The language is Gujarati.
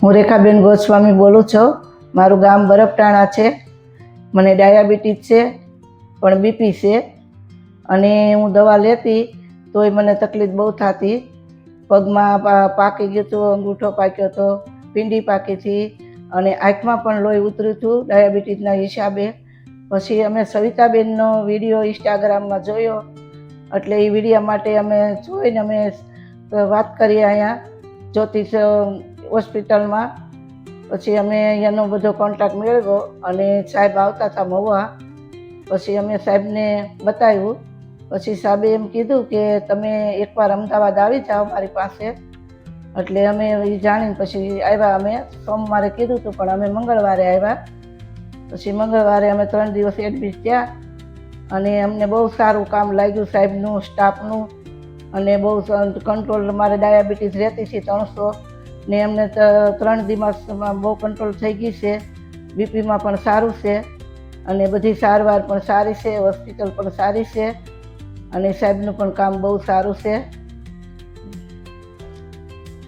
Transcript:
હું રેખાબેન ગોસ્વામી બોલું છું. મારું ગામ બરફટાણા છે. મને ડાયાબિટીસ છે પણ બીપી છે અને હું દવા લેતી તોય મને તકલીફ બહુ થતી. પગમાં પાકી ગયું હતું, અંગૂઠો પાક્યો હતો, પીંડી પાકી હતી અને આંખમાં પણ લોહી ઉતર્યું હતું ડાયાબિટીસના હિસાબે. પછી અમે સવિતાબેનનો વિડીયો ઇન્સ્ટાગ્રામમાં જોયો એટલે એ વિડીયો માટે અમે જોઈને અમે વાત કરી અહીંયા જ્યોતિષ હોસ્પિટલમાં. પછી અમે અહીંયાનો બધો કોન્ટેક્ટ મેળવ્યો અને સાહેબ આવતા હતા મહુવા. પછી અમે સાહેબને બતાવ્યું. પછી સાહેબે એમ કીધું કે તમે એકવાર અમદાવાદ આવી જાઓ મારી પાસે. એટલે અમે એ જાણીને પછી આવ્યા. અમે સોમવારે કીધું હતું પણ અમે મંગળવારે આવ્યા. પછી મંગળવારે અમે 3 દિવસ એડમિટ થયા અને અમને બહુ સારું કામ લાગ્યું સાહેબનું, સ્ટાફનું. અને બહુ કંટ્રોલ, મારે ડાયાબિટીસ રહેતી હતી 300 ને અમને 3 દિવસમાં બહુ કંટ્રોલ થઈ ગઈ છે. બીપીમાં પણ સારું છે અને બધી સારવાર પણ સારી છે, હોસ્પિટલ પણ સારી છે અને સાહેબનું પણ કામ બહુ સારું છે.